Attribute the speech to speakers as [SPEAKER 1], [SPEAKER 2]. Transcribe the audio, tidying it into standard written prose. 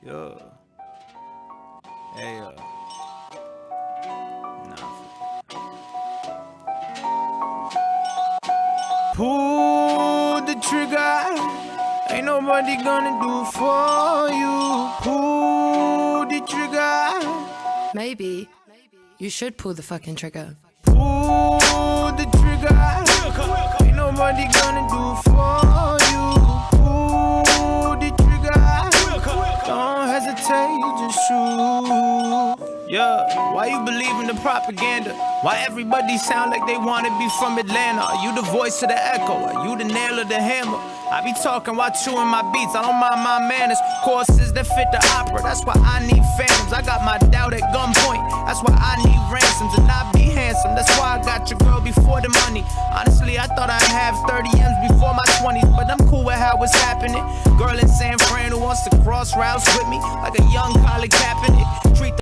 [SPEAKER 1] Yeah. Hey, pull the trigger. Ain't nobody gonna do for you. Pull the trigger.
[SPEAKER 2] Maybe you should pull the fucking trigger.
[SPEAKER 1] Pull the trigger. Ain't nobody gonna do for you. Pull the trigger. Don't hesitate, just shoot. Yeah, why you believe in the propaganda? Why everybody sound like they wanna be from Atlanta? Are you the voice of the echo? Are you the nail of the hammer? I be talking while chewing my beats, I don't mind my manners. Courses that fit the opera, that's why I need phantoms. I got my doubt at gunpoint, that's why I need ransoms. And I be handsome, that's why I got your girl before the money. Honestly, I thought I'd have 30 M's before my 20s, but I'm cool with how it's happening. Girl in San Fran who wants to cross routes with me, like a young Colin Kaepernick.